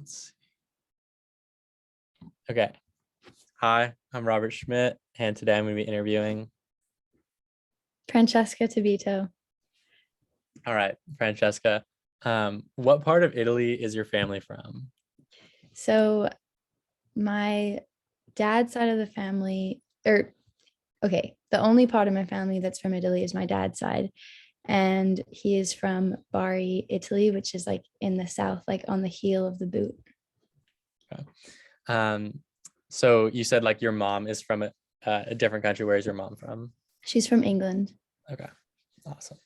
Let's see. Okay. Hi, I'm Robert Schmidt, and today I'm going to be interviewing. Francesca Tabito. All right, Francesca. What part of Italy is your family from? So my dad's side of the family, the only part of my family that's from Italy is my dad's side. And he is from Bari, Italy, which is like in the south, like on the heel of the boot. Okay. So you said like your mom is from a different country. Where is your mom from? She's from England. Okay, awesome.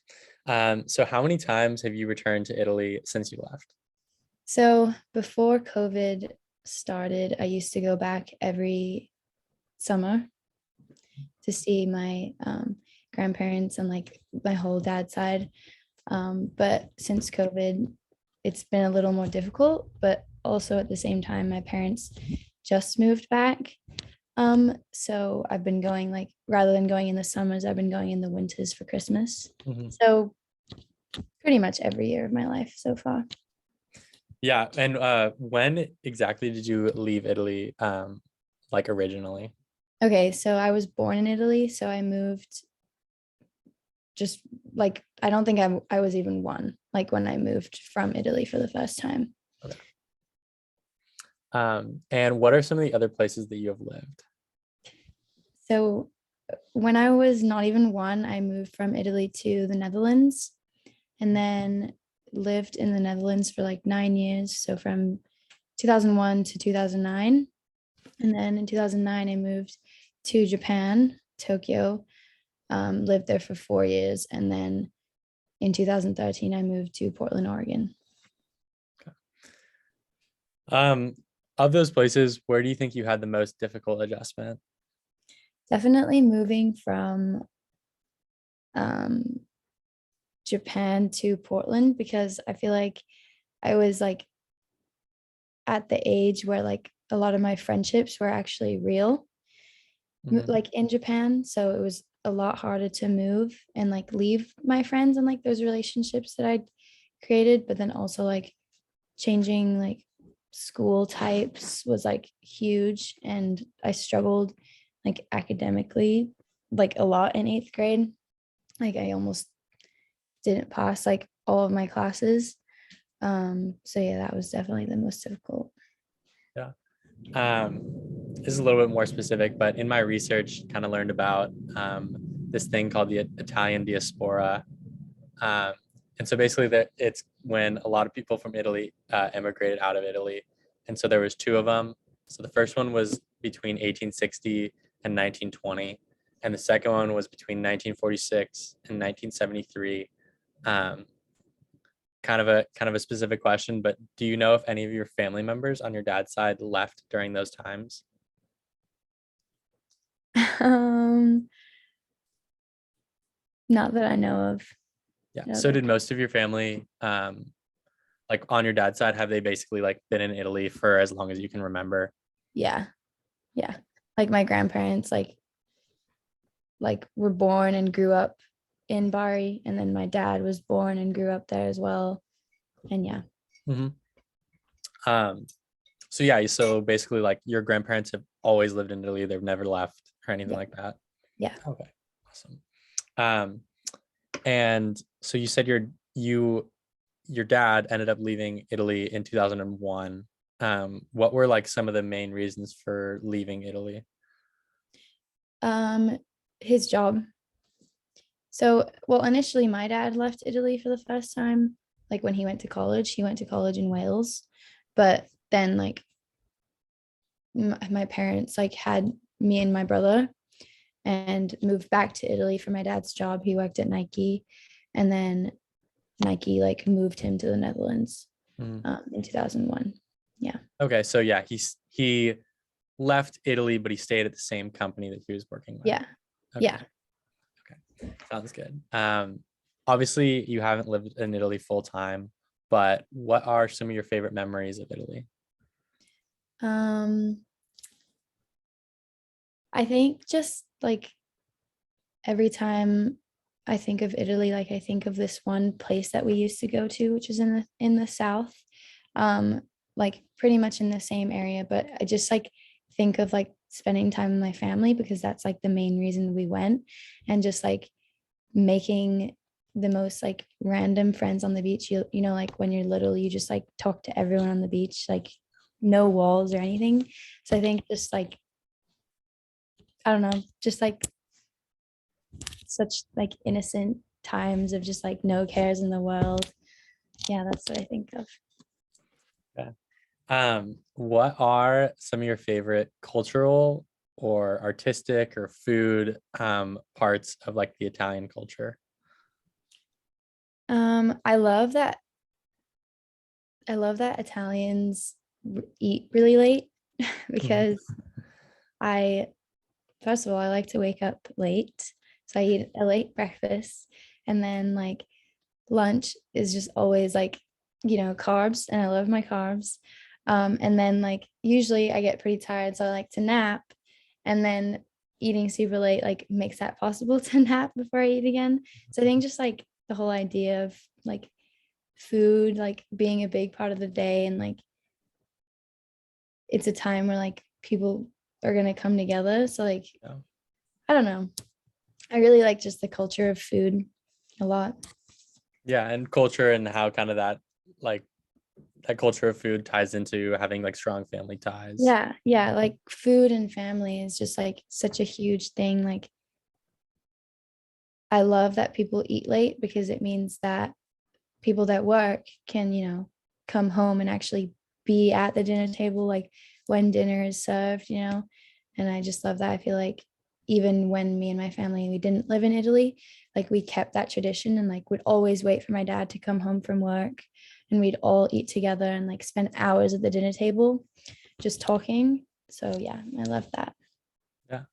So how many times have you returned to Italy since you left? So before COVID started, I used to go back every summer to see my grandparents and like my whole dad's side. But since COVID, it's been a little more difficult, but also at the same time, my parents just moved back. So I've been going like rather than going in the summers, I've been going in the winters for Christmas. Mm-hmm. So pretty much every year of my life so far. Yeah, and when exactly did you leave Italy, like originally? Okay, so I was born in Italy, so I moved just like I don't think I was even one like when I moved from Italy for the first time. Okay. And what are some of the other places that you have lived? So when I was not even one, I moved from Italy to the Netherlands and then lived in the Netherlands for like 9 years. So from 2001 to 2009. And then in 2009, I moved to Japan, Tokyo, lived there for 4 years. And then in 2013, I moved to Portland, Oregon. Of those places, where do you think you had the most difficult adjustment? Definitely moving from Japan to Portland because I feel like I was like at the age where like a lot of my friendships were actually real, like in Japan. So it was a lot harder to move and like leave my friends and like those relationships that I created, but then also like changing like school types was like huge and I struggled like academically like a lot in 8th grade. Like I almost didn't pass like all of my classes. So yeah, that was definitely the most difficult. Yeah. This is a little bit more specific, but in my research, kind of learned about this thing called the Italian diaspora. And so basically that it's when a lot of people from Italy emigrated out of Italy. And so there was two of them. So the first one was between 1860 and 1920. And the second one was between 1946 and 1973. Kind of a specific question, but do you know if any of your family members on your dad's side left during those times? um Not that I know of. Yeah. No, So did most of your family, like on your dad's side, have they basically like been in Italy for as long as you can remember? yeah, yeah. Like my grandparents like were born and grew up in Bari, and then my dad was born and grew up there as well. And yeah. Mm-hmm. So yeah, so basically like your grandparents have always lived in Italy, they've never left or anything Yeah. like that. Yeah. Okay, awesome. And so you said your dad ended up leaving Italy in 2001. What were like some of the main reasons for leaving Italy? His job. So, well, initially my dad left Italy for the first time, like when he went to college. He went to college in Wales, but then like my parents like had me and my brother and moved back to Italy for my dad's job. He worked at Nike, and then Nike like moved him to the Netherlands in 2001. Yeah. Okay, so yeah, he left Italy, but he stayed at the same company that he was working with. Yeah. Okay. Yeah. Okay, sounds good. Obviously you haven't lived in Italy full time, but what are some of your favorite memories of Italy? I think just like every time I think of Italy, like I think of this one place that we used to go to, which is in the south. like pretty much in the same area, but I just like think of like spending time with my family because that's like the main reason we went, and just like making the most like random friends on the beach. You know, like when you're little, you just like talk to everyone on the beach, like no walls or anything. So I think just like, I don't know, just like such like innocent times of just like no cares in the world. Yeah, that's what I think of. Yeah. What are some of your favorite cultural or artistic or food parts of like the Italian culture? I love that. I love that Italians eat really late Mhm. because I, first of all, I like to wake up late. So I eat a late breakfast, and then like lunch is just always like, carbs, and I love my carbs. And then like usually I get pretty tired, so I like to nap. And then eating super late like makes that possible to nap before I eat again. So I think just like the whole idea of like food like being a big part of the day, and like it's a time where like people are gonna come together. So like, Yeah. I don't know. I really like just the culture of food a lot. Yeah, and culture and how kind of that like that culture of food ties into having like strong family ties. Yeah, yeah, like food and family is just like such a huge thing. Like I love that people eat late because it means that people that work can, come home and actually be at the dinner table like when dinner is served. And I just love that. I feel like even when me and my family we didn't live in Italy, like we kept that tradition, and like would always wait for my dad to come home from work, and we'd all eat together and like spend hours at the dinner table just talking. So yeah, I love that. Yeah.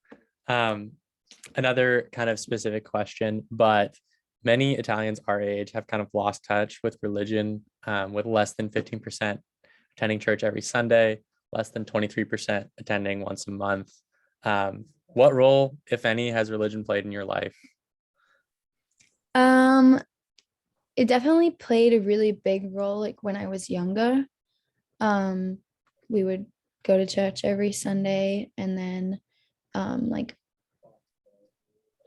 Um, Another kind of specific question, but many Italians our age have kind of lost touch with religion, with less than 15% attending church every Sunday, less than 23% attending once a month. What role, if any, has religion played in your life? Um, it definitely played a really big role like when I was younger. Um, we would go to church every Sunday, and then like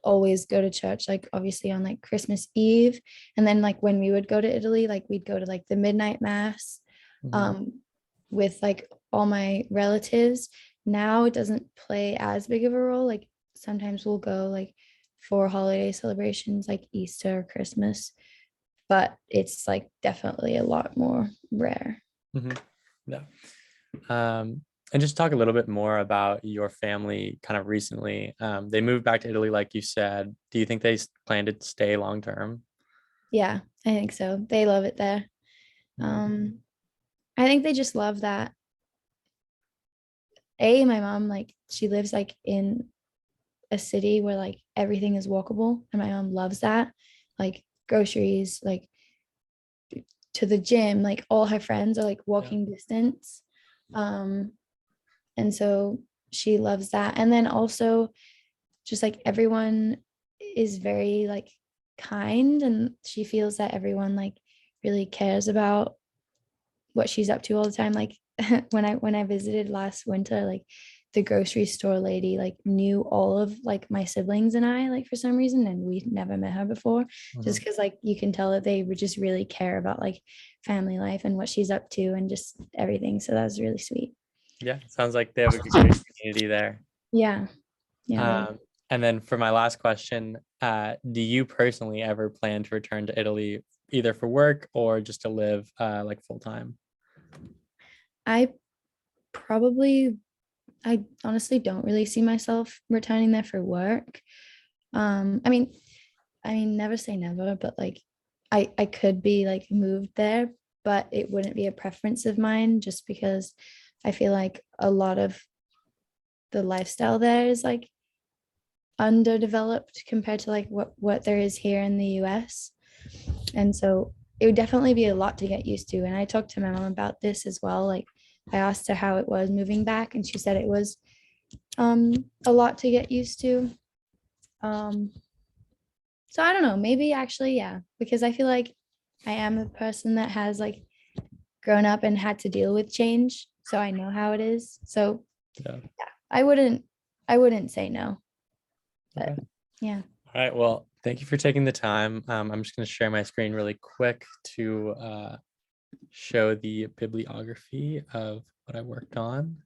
always go to church, like obviously on like Christmas Eve. And then like when we would go to Italy, like we'd go to like the midnight mass Mhm. um with like all my relatives. Now it doesn't play as big of a role. Like sometimes we'll go like for holiday celebrations like Easter or Christmas, but it's like definitely a lot more rare. Mhm. Yeah. And just talk a little bit more about your family kind of recently. They moved back to Italy, like you said. Do you think they plan to stay long term? Yeah, I think so. They love it there. Mhm. um I think they just love that. My mom, like she lives like in a city where like everything is walkable, and my mom loves that. Like groceries, like to the gym, like all her friends are like Yeah. walking distance. um and so she loves that. And then also just like everyone is very like kind, and she feels that everyone like really cares about what she's up to all the time. Like when I visited last winter, like the grocery store lady like knew all of like my siblings and I, like for some reason, and we never met her before, just Mhm. because like you can tell that they would just really care about like family life and what she's up to and just everything. So that was really sweet. Yeah. Sounds like they have a great community there. Yeah, yeah, they, Um, and then for my last question, do you personally ever plan to return to Italy either for work or just to live like full time? I probably, I honestly don't really see myself returning there for work. I mean, never say never, but like I could be like moved there, but it wouldn't be a preference of mine just because I feel like a lot of the lifestyle there is like underdeveloped compared to like what there is here in the US. And so it would definitely be a lot to get used to. And I talked to my mom about this as well. Like I asked her how it was moving back, and she said it was a lot to get used to. Um So I don't know, maybe actually, yeah, because I feel like I am a person that has like grown up and had to deal with change, so I know how it is. So Yeah. I wouldn't say no. But Okay. yeah. All right. Well, thank you for taking the time. I'm just going to share my screen really quick to show the bibliography of what I worked on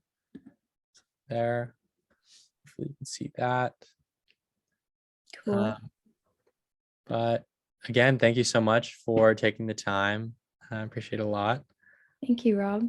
there. Hopefully you can see that. Cool. But again, thank you so much for taking the time. I appreciate it a lot. Thank you, Rob.